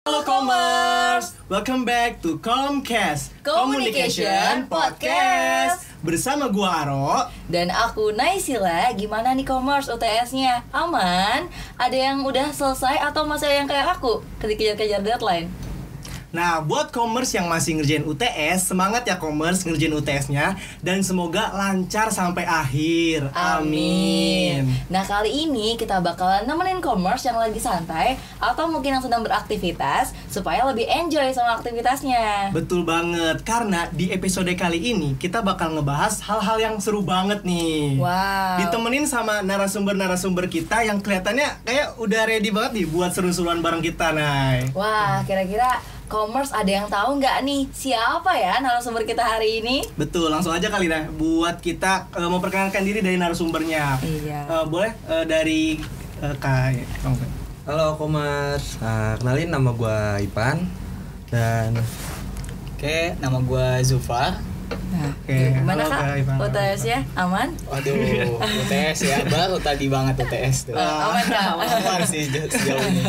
Halo Commerce, welcome back to Comcast Communication Podcast. Bersama gua Aro Dan aku Naisila. Gimana nih Commerce UTS-nya? Aman? Ada yang udah selesai atau masih ada yang kayak aku kejar-kejar deadline? Nah, buat Commerce yang masih ngerjain UTS, semangat ya Commerce ngerjain UTS-nya. Dan semoga lancar sampai akhir. Amin. Nah, kali ini kita bakalan nemenin Commerce yang lagi santai atau mungkin yang sedang beraktivitas supaya lebih enjoy sama aktivitasnya. Betul banget, karena di episode kali ini kita bakal ngebahas hal-hal yang seru banget nih. Wow. Ditemenin sama narasumber-narasumber kita yang kelihatannya kayak udah ready banget nih buat seru-seruan bareng kita, Nay. Wah, kira-kira Commerce ada yang tahu nggak nih siapa ya narasumber kita hari ini? Betul, langsung aja kali dah buat kita memperkenalkan diri dari narasumbernya. Iya. Boleh dari Kak. Halo Commerce, kenalin nama gue Ipan. Dan Oke, nama gue Zufar. Nah, Oke, gimana halo, Kak Kak? Ivan. UTS-nya aman? Waduh, UTS ya, baru tadi banget UTS tuh. Aman Kak? Aman sih sejauh ini.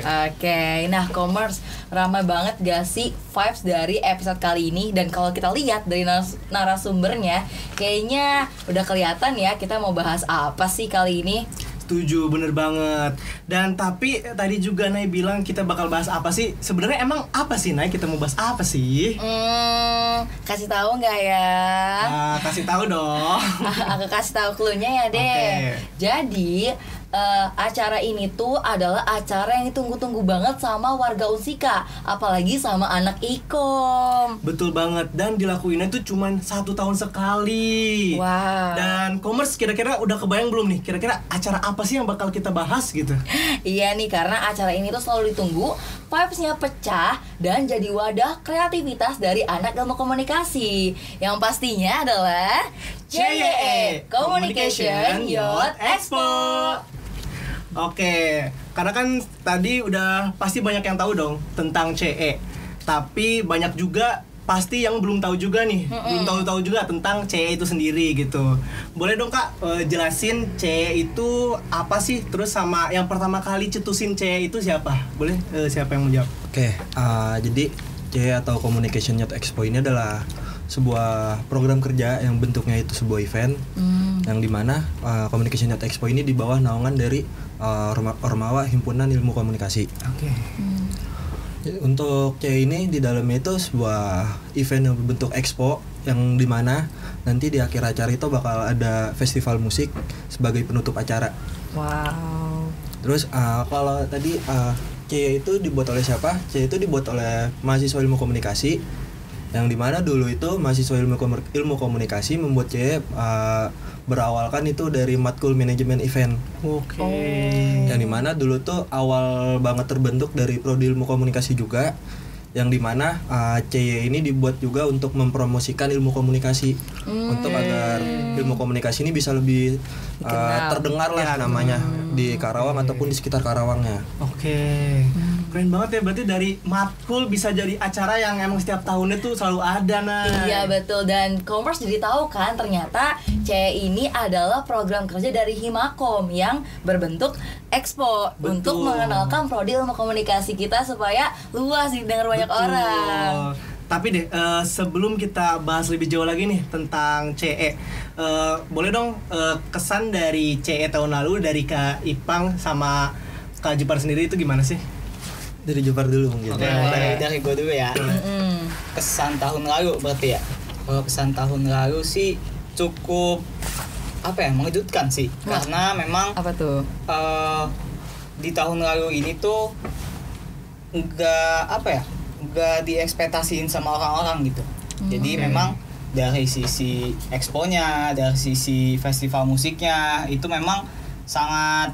Oke, nah Commerce ramai banget gak sih vibes dari episode kali ini? Dan kalau kita lihat dari narasumbernya, kayaknya udah kelihatan ya kita mau bahas apa sih kali ini? Setuju, bener banget. Dan tapi tadi juga Nay bilang kita bakal bahas apa sih? Sebenarnya emang apa sih Nay? Kita mau bahas apa sih? Kasih tahu nggak ya? Kasih tahu dong. Aku kasih tahu cluenya ya deh. Oke. Jadi acara ini tuh adalah acara yang ditunggu-tunggu banget sama warga Unsika, apalagi sama anak Ikom. Betul banget, dan dilakuinnya tuh cuman 1 tahun sekali. Wow. Dan Commerce kira-kira udah kebayang belum nih? Kira-kira acara apa sih yang bakal kita bahas gitu? Iya nih, karena acara ini tuh selalu ditunggu, vibes-nya pecah dan jadi wadah kreativitas dari anak ilmu komunikasi. Yang pastinya adalah CYE Communication Youth Expo. Oke, karena kan tadi udah pasti banyak yang tahu dong tentang CE. Tapi banyak juga pasti yang belum tahu juga nih, belum tahu juga tentang CE itu sendiri gitu. Boleh dong Kak jelasin CE itu apa sih? Terus sama yang pertama kali cetusin CE itu siapa? Boleh siapa yang mau jawab? Oke, jadi CE atau Communication Youth Expo ini adalah sebuah program kerja yang bentuknya itu sebuah event yang dimana Communication Youth Expo ini di bawah naungan dari Ormawa Himpunan Ilmu Komunikasi. Oke. Untuk CE ini di dalamnya itu sebuah event yang berbentuk expo yang dimana nanti di akhir acara itu bakal ada festival musik sebagai penutup acara. Wow. Terus kalau tadi CE itu dibuat oleh siapa? CE itu dibuat oleh mahasiswa ilmu komunikasi yang dimana dulu itu mahasiswa ilmu komunikasi membuat CE berawalkan itu dari matkul manajemen event. Oke. Yang dimana dulu tuh awal banget terbentuk dari prodi ilmu komunikasi juga, yang dimana CY ini dibuat juga untuk mempromosikan ilmu komunikasi untuk agar ilmu komunikasi ini bisa lebih terdengar lah namanya di Karawang ataupun di sekitar Karawangnya. Oke. Keren banget ya, berarti dari matkul bisa jadi acara yang emang setiap tahunnya tuh selalu ada. Iya betul, dan Commerce jadi tahu kan ternyata CE ini adalah program kerja dari Himakom yang berbentuk expo. Betul. Untuk mengenalkan prodi ilmu komunikasi kita supaya luas didengar banyak orang. Tapi deh, sebelum kita bahas lebih jauh lagi nih tentang CE, boleh dong kesan dari CE tahun lalu dari Kak Ipang sama Kak Jepar sendiri itu gimana sih? Dari Jepar dulu mungkin. Oke, dari gue dulu ya. Kesan tahun lalu berarti ya. Kalau kesan tahun lalu sih cukup mengejutkan sih. Karena memang Apa tuh? di tahun lalu ini tuh nggak diekspektasiin sama orang-orang gitu. Jadi memang dari sisi exponya, dari sisi festival musiknya itu memang sangat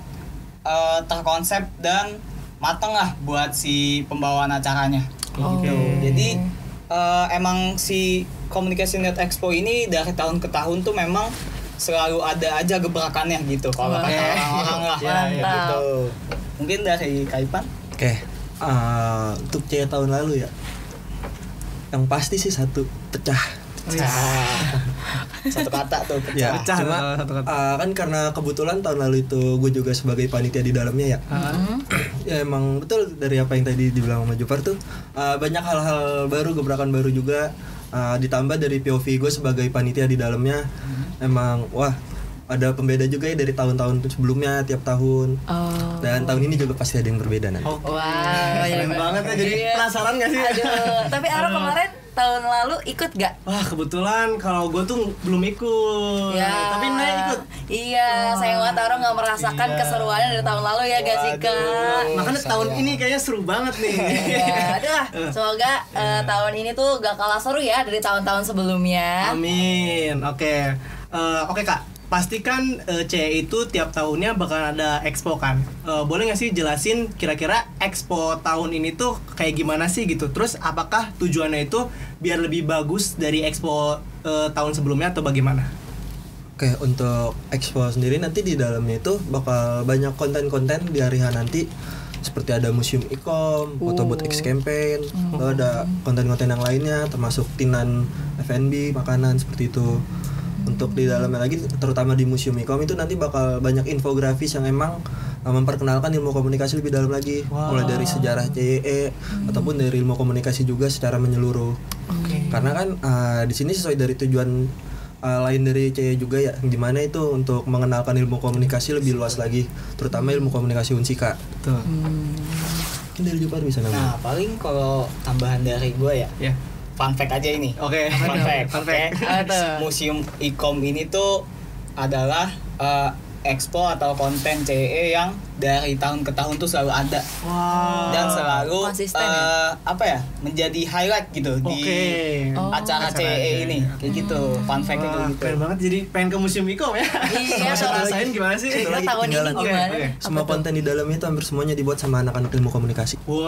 terkonsep dan mateng lah buat si pembawaan acaranya. Gitu. Jadi emang si Communication Youth Expo ini dari tahun ke tahun tuh memang selalu ada aja gebrakannya gitu kalau kata orang-orang lah. Mantap. Gitu. Mungkin dari Kak Ipan? Oke, untuk CE tahun lalu ya, yang pasti sih satu, pecah Satu kata tuh Ya, pecah. cuma satu kata. kan karena kebetulan tahun lalu itu gue juga sebagai panitia di dalamnya ya. Ya emang betul dari apa yang tadi dibilang sama Jupar tuh banyak hal-hal baru, gebrakan baru juga. Ditambah dari POV gue sebagai panitia di dalamnya, emang wah ada pembeda juga ya dari tahun-tahun sebelumnya tiap tahun. Dan tahun ini juga pasti ada yang berbeda nanti. Wah, Keren banget ya, jadi Iya. penasaran gak sih? Aduh, tapi Aro kemarin tahun lalu ikut gak? Wah kebetulan kalau gue tuh belum ikut, Ya. tapi Naya ikut. Iya, sayang banget Aro gak merasakan Iya. keseruannya dari tahun lalu ya gak sih Kak? Makanya tahun ini kayaknya seru banget nih. Ya, aduh, semoga tahun ini tuh gak kalah seru ya dari tahun-tahun sebelumnya. Amin. Oke. Oke Kak. Pastikan CE itu tiap tahunnya bakal ada expo kan. Boleh nggak sih jelasin kira-kira expo tahun ini tuh kayak gimana sih gitu. Terus apakah tujuannya itu biar lebih bagus dari expo tahun sebelumnya atau bagaimana? Oke, untuk expo sendiri nanti di dalamnya itu bakal banyak konten-konten di hari H nanti. Seperti ada museum e-com, foto booth X campaign, lalu ada konten-konten yang lainnya termasuk tinan F&B, makanan seperti itu. Untuk di dalamnya lagi, terutama di museum e-com itu nanti bakal banyak infografis yang emang memperkenalkan ilmu komunikasi lebih dalam lagi. Mulai dari sejarah CYE ataupun dari ilmu komunikasi juga secara menyeluruh. Karena kan di sini sesuai dari tujuan lain dari CYE juga ya, yang dimana itu untuk mengenalkan ilmu komunikasi lebih luas lagi, terutama ilmu komunikasi Unsika. Tuh. Mungkin dari Jupar bisa namanya. Nah, paling kalau tambahan dari gue ya. Ya. Fun fact aja ini. Oke. Fun fact. Fun fact. Apa tuh? Museum e-com ini tuh adalah expo atau konten CE yang dari tahun ke tahun tuh selalu ada. Wow. Dan selalu Konsisten ya? apa ya, menjadi highlight gitu di acara Acara CE ini. aja. Kayak gitu. Fun fact itu Wah, gitu. keren banget, jadi pengen ke museum e-com ya. Iya, Bisa kalau rasain gimana sih? Kira-kira lagi tahun ini ketinggalan. Oke, gimana? oke. Semua konten di dalam itu hampir semuanya dibuat sama anak-anak ilmu komunikasi. Wow,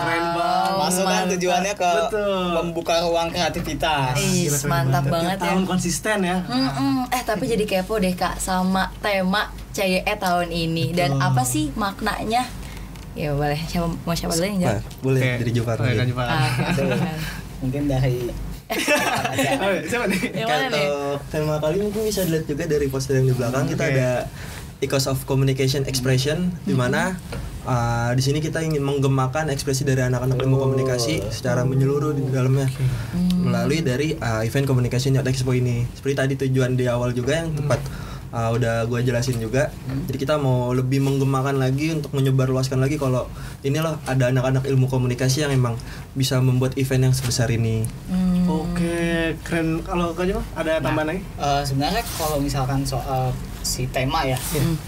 keren banget. Masuk kan tujuannya ke Betul. membuka ruang kreativitas. Ih, Gila, keren mantap Tiap banget ya. tahun konsisten ya. Tapi jadi kepo deh Kak sama tema CYE tahun ini dan Betul. apa sih maknanya? Ya boleh, siapa dulu yang Nah, jawab? boleh Oke. dari Jupar. Oke, mungkin. Kak Jupar. Mungkin dari Oh, siapa nih? Yang mana nih? Untuk tema kali mungkin bisa dilihat juga dari poster yang di belakang, kita Oke. ada Ethos of Communication Expression, di mana di sini kita ingin menggemakan ekspresi dari anak-anak ilmu komunikasi secara menyeluruh di dalamnya melalui dari event Communication Youth Expo ini. Seperti tadi tujuan di awal juga yang tepat udah gue jelasin juga. Jadi kita mau lebih menggemakan lagi untuk menyebarluaskan lagi kalau ini loh ada anak-anak ilmu komunikasi yang emang bisa membuat event yang sebesar ini. Oke, keren. Kalau Kak Jupar ada tambahan lagi? sebenarnya kalau misalkan soal si tema ya,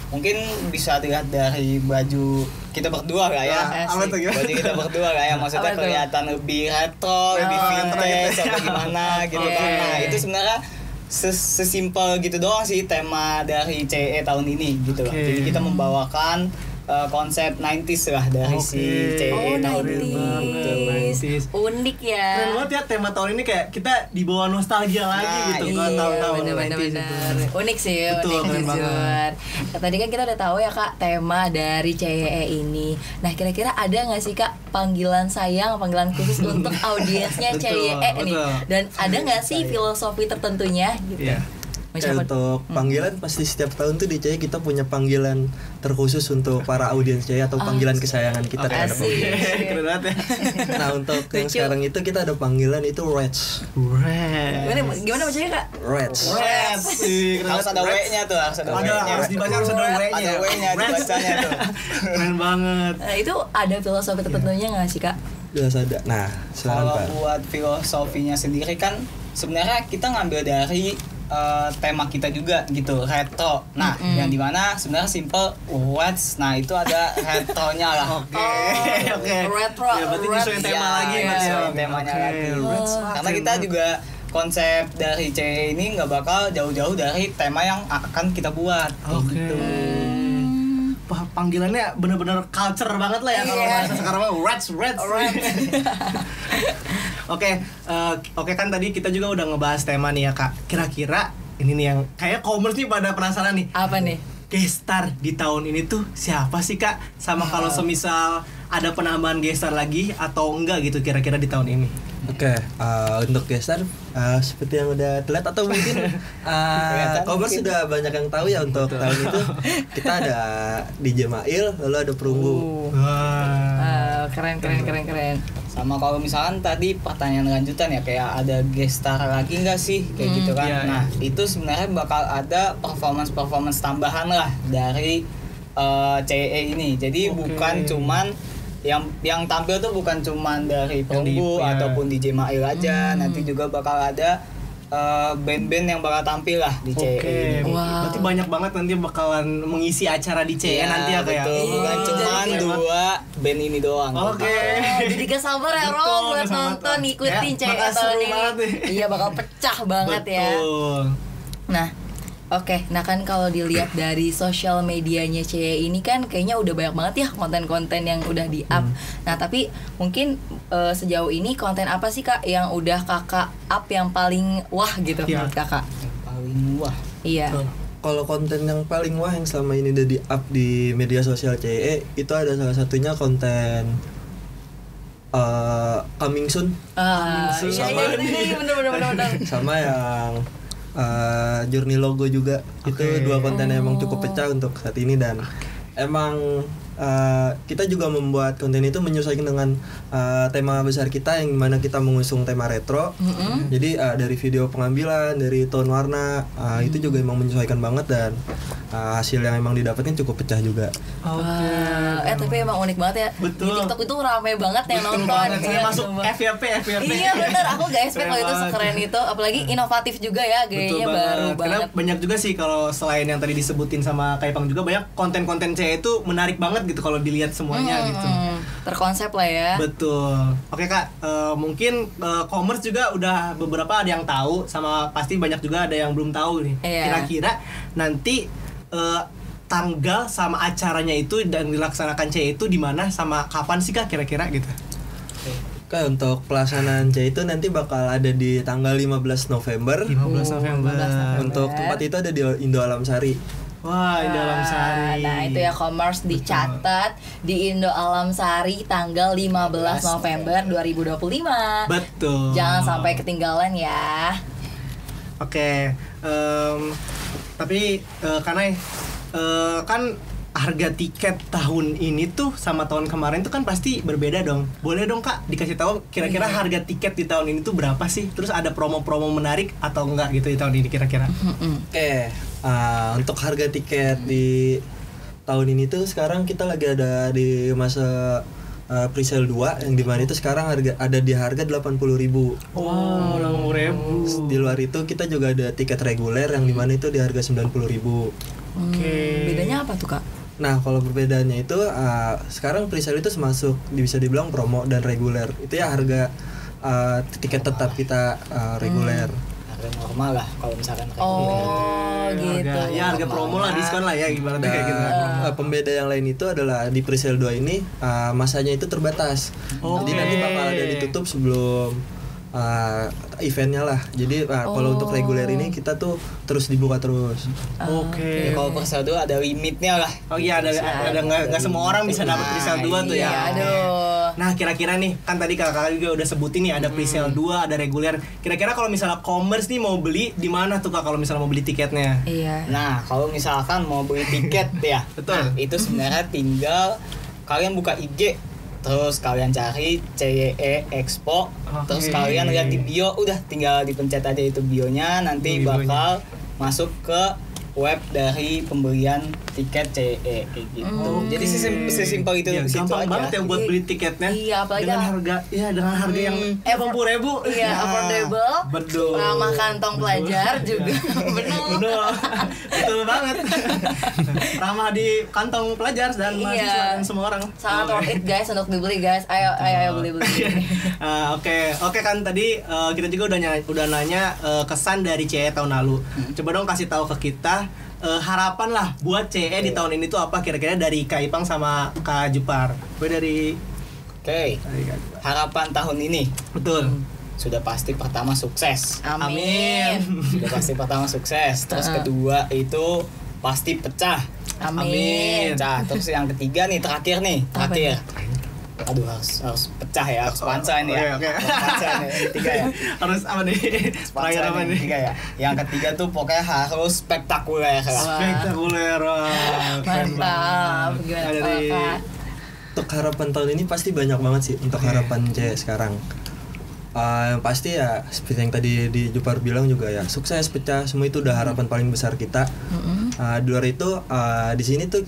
mungkin bisa dilihat dari baju kita berdua gak ya? Apa tuh gimana? Baju kita berdua gak ya? Maksudnya Apa tuh? kelihatan lebih retro, lebih vintage atau gimana gitu kan. Oke. Nah, itu sebenarnya sesimpel gitu doang sih tema dari CE tahun ini gitu. Oke. Jadi kita membawakan konsep 90s lah dari si CE Oh, tahun ini. 90s. Unik ya. Keren banget ya, tema tahun ini kayak kita dibawa nostalgia lagi Nah, gitu iya, ke tahun-tahun bener-bener 90s itu. unik sih, Betul, unik keren jujur. banget. Nah, tadi kan kita udah tahu ya Kak tema dari CYE ini. Nah kira-kira ada nggak sih Kak panggilan sayang, panggilan khusus untuk audiensnya Betul, CYE nih? betul. Dan ada nggak sih filosofi tertentunya? Gitu. Iya. Mau Kayak siapa? untuk panggilan pasti setiap tahun tuh di CYE kita punya panggilan terkhusus untuk para audiens CYE atau panggilan kesayangan kita terhadap asik. audiens. Keren banget ya. Nah untuk yang Lucu. sekarang itu kita ada panggilan itu Reds. Gimana bacanya Kak? Reds. Keren sih, keren Harus banget. ada W-nya tuh, harus ada Ada, W-nya. harus dibaca, harus ada W-nya. Ada W-nya dibacanya tuh. Keren banget. Nah, itu ada filosofi tertentunya nggak sih Kak? Jelas ada. Nah, silakan Kalau Pak. buat filosofinya sendiri kan sebenarnya kita ngambil dari tema kita juga gitu, retro. Nah, yang dimana sebenarnya simple words. Nah, itu ada retronya lah. Oke. Oke. Retro, Ya, berarti retro. nyesuaiin tema Iya, lagi berarti ya. nyesuaiin temanya Oke, lagi. Reds. Karena Keren kita banget. juga konsep dari CE ini nggak bakal jauh-jauh dari tema yang akan kita buat. Oke. Gitu. Panggilannya bener-bener culture banget lah ya kalau Iya. bahasa sekarang mah Reds. Oke, oke kan tadi kita juga udah ngebahas tema nih ya Kak. Kira-kira ini nih yang kayak commerce nih pada penasaran nih. Apa nih? Guest star di tahun ini tuh siapa sih Kak? Sama kalau semisal ada penambahan guest star lagi atau enggak gitu kira-kira di tahun ini? Oke, untuk gestar seperti yang udah terlihat atau mungkin Komers sudah banyak yang tahu ya untuk tahun itu kita ada DJ Mail, lalu ada Perunggu. Keren. Sama kalau misalkan tadi pertanyaan lanjutan ya, kayak ada gestar lagi nggak sih kayak gitu kan. Iya, Nah itu sebenarnya bakal ada performance tambahan lah dari CE ini. Jadi bukan cuman yang tampil tuh bukan cuman dari Perunggu ataupun DJ Mail aja. Nanti juga bakal ada band-band yang bakal tampil lah di CE. Oke, berarti banyak banget nanti bakalan mengisi acara di CE nanti ya kayak. Betul, bukan cuman 2 band ini doang. Oke. Jadi gak sabar ya Betul, Rom buat gak sabar. nonton ikutin Ya, CE bakal tahun seru ini. banget nih. Iya bakal pecah banget ya. Betul. Nah, oke, nah kan kalau dilihat dari sosial medianya CE ini kan kayaknya udah banyak banget ya konten-konten yang udah di-up. Nah, tapi mungkin sejauh ini konten apa sih Kak yang udah Kakak up yang paling wah gitu Iya. menurut Kakak? Yang paling wah. Iya. Kalau konten yang paling wah yang selama ini udah di-up di media sosial CE itu ada salah satunya konten Coming Soon Iya, bener. sama yang Journey Logo juga. Itu dua konten yang emang cukup pecah untuk saat ini, dan emang kita juga membuat konten itu menyesuaikan dengan tema besar kita yang mana kita mengusung tema retro. Jadi dari video pengambilan, dari tone warna itu juga emang menyesuaikan banget, dan hasil yang emang didapatnya cukup pecah juga. Tapi emang unik banget ya. Betul. Di TikTok itu rame banget yang nonton. Saya Iya, masuk sumpah. FYP. Iya bener, aku gak expect kalau itu Keren sekeren itu. Apalagi inovatif juga ya, gayanya baru Karena banget. banyak juga sih kalau selain yang tadi disebutin sama Kaipang juga banyak konten-konten CE itu menarik banget gitu kalau dilihat semuanya gitu. Terkonsep lah ya. Betul. Oke Kak, mungkin Komers juga udah beberapa ada yang tahu, sama pasti banyak juga ada yang belum tahu nih. Iya. Kira-kira nanti tanggal sama acaranya itu dan dilaksanakan CE itu di mana sama kapan sih Kak kira-kira gitu? Oke, untuk pelaksanaan C itu nanti bakal ada di tanggal 15 November. 15 November. Untuk tempat itu ada di Indo Alam Sari. Wah, di Alam Sari. Nah itu ya Komers dicatat di Indo Alam Sari tanggal 15 November 2025. Betul. Jangan sampai ketinggalan ya. Oke, tapi karena kan harga tiket tahun ini tuh sama tahun kemarin tuh kan pasti berbeda dong. Boleh dong Kak dikasih tahu kira-kira harga tiket di tahun ini tuh berapa sih? Terus ada promo-promo menarik atau enggak gitu di tahun ini kira-kira? Oke, untuk harga tiket di tahun ini tuh sekarang kita lagi ada di masa presale 2 yang dimana itu sekarang ada di harga 80.000. Wow, 80.000. Di luar itu kita juga ada tiket reguler yang dimana itu di harga 90.000. Oke. Bedanya apa tuh Kak? Nah, kalau perbedaannya itu sekarang presale itu termasuk bisa dibilang promo dan reguler. Itu ya harga tiket tetap kita reguler. Harga normal lah kalau misalkan Oh gitu. Harga promo lah, diskon lah ya ibaratnya kayak gitu. Pembeda yang lain itu adalah di presale 2 ini masanya itu terbatas. Jadi nanti bakal ada ditutup sebelum eventnya lah. Jadi kalau untuk reguler ini kita tuh terus dibuka terus. Oke. Ya, kalau presale 2 ada limitnya lah. Oh iya, ada nggak semua orang bisa dapat presale 2 tuh ya. Iya, aduh. Nah, kira-kira nih kan tadi kakak juga udah sebutin nih ada presale 2, ada reguler. Kira-kira kalau misalnya Komers nih mau beli di mana tuh Kak kalau misalnya mau beli tiketnya? Iya. Nah, kalau misalkan mau beli tiket ya, Betul. nah, itu sebenarnya tinggal kalian buka IG, terus kalian cari CYE Expo, terus kalian lihat di bio, udah tinggal dipencet aja itu bionya, nanti bakal masuk ke web dari pembelian tiket CE kayak gitu. Jadi sesimpel itu Iya, situ gampang aja. banget ya buat beli tiketnya. Iya, apalagi dengan harga yang 80.000. Iya, affordable. Betul. Ramah kantong pelajar juga. Betul. Betul banget. Ramah di kantong pelajar dan mahasiswa dan semua orang. Sangat worth it guys untuk dibeli guys. Ayo beli. Oke kan tadi kita juga udah nanya kesan dari CE tahun lalu. Coba dong kasih tahu ke kita harapan lah buat CE di tahun ini tuh apa kira-kira dari Kak Ipang sama Kak Jupar. Gue dari Oke. Kak Jupar. Harapan tahun ini Betul. sudah pasti pertama sukses. Amin. Sudah pasti pertama sukses. Terus kedua itu pasti pecah. Amin. Pecah. Terus yang ketiga nih terakhir. Aduh, harus pecah ya, harus punchline ya. Oke. Harus punchline ya, yang ketiga ya. Harus apa nih? Terakhir apa Punchline nih? yang ketiga ya. Yang ketiga tuh pokoknya harus spektakuler ya. Spektakuler. Keren Mantap. banget. Gimana Ada kalau di- Kak? Untuk harapan tahun ini pasti banyak banget sih untuk harapan cewek sekarang. Yang pasti ya seperti yang tadi di Jupar bilang juga ya, sukses, pecah, semua itu udah harapan paling besar kita. Di luar itu di sini tuh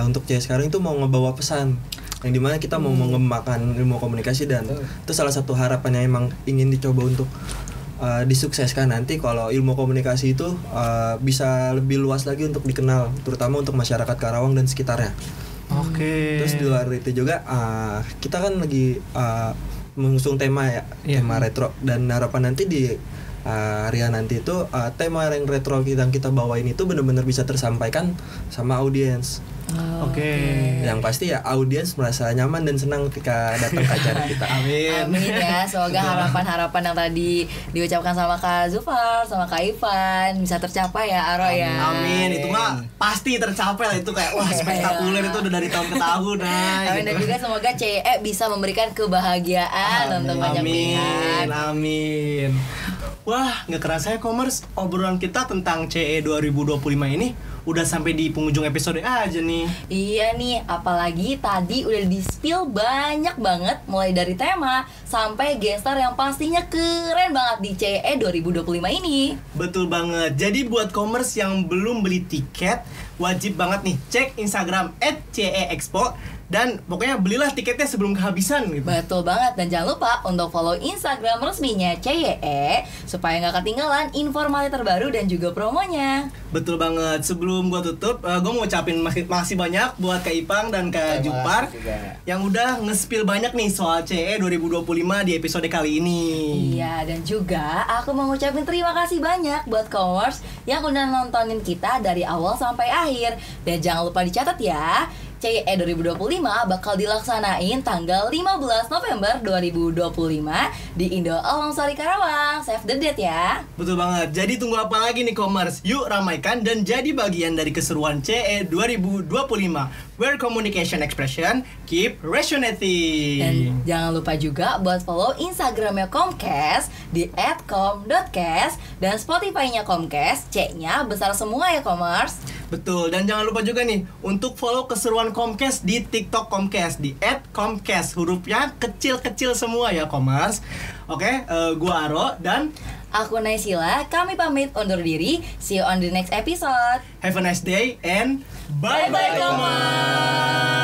untuk cewek sekarang itu mau ngebawa pesan yang dimana kita mau mengembangkan ilmu komunikasi, dan itu salah satu harapan yang emang ingin dicoba untuk disukseskan nanti kalau ilmu komunikasi itu bisa lebih luas lagi untuk dikenal, terutama untuk masyarakat Karawang dan sekitarnya. Oke. Terus di luar itu juga kita kan lagi mengusung tema ya, Iya. tema retro, dan harapan nanti di Ria nanti itu tema yang retro yang kita bawain itu benar-benar bisa tersampaikan sama audiens. Oke. Yang pasti ya audiens merasa nyaman dan senang ketika datang ke acara kita. Amin. Amin ya, semoga harapan-harapan yang tadi diucapkan sama Kak Zufar, sama Kak Ivan bisa tercapai ya, Aro ya. Amin. Itu mah pasti tercapai lah, itu kayak wah spektakuler itu udah dari tahun ke tahun. Nah, Amin, dan juga semoga CE bisa memberikan kebahagiaan untuk banyak pihak. Amin. Wah, nggak kerasa ya Commerce, obrolan kita tentang CE 2025 ini udah sampai di penghujung episode aja nih. Iya nih, apalagi tadi udah di-spill banyak banget, mulai dari tema sampai gestar yang pastinya keren banget di CE 2025 ini. Betul banget. Jadi buat Commerce yang belum beli tiket, wajib banget nih cek Instagram @CEExpo, dan pokoknya belilah tiketnya sebelum kehabisan gitu. Betul banget, dan jangan lupa untuk follow Instagram resminya CYE supaya nggak ketinggalan informasi terbaru dan juga promonya. Betul banget. Sebelum gua tutup, gua mau ucapin makasih banyak buat Kak Ipang dan Kak Terima Jupar kasih juga. yang udah nge-spill banyak nih soal CE 2025 di episode kali ini. Iya, dan juga aku mau ngucapin terima kasih banyak buat Commerce yang udah nontonin kita dari awal sampai akhir. Dan jangan lupa dicatat ya, CE 2025 bakal dilaksanain tanggal 15 November 2025 di Indo Awangsari Karawang. Save the date ya. Betul banget. Jadi tunggu apa lagi nih Commerce? Yuk ramaikan dan jadi bagian dari keseruan CE 2025. Where communication expression keep resonating. Dan jangan lupa juga buat follow Instagramnya Comcast di @com.cast dan Spotify-nya Comcast, C-nya besar semua ya Commerce. Betul, dan jangan lupa juga nih untuk follow keseruan Comcast di TikTok Comcast di @comcast, hurufnya kecil-kecil semua ya Commerce. Oke, gua Aro dan Aku Naysila, kami pamit undur diri. See you on the next episode. have a nice day and bye-bye Bye-bye, Commerce.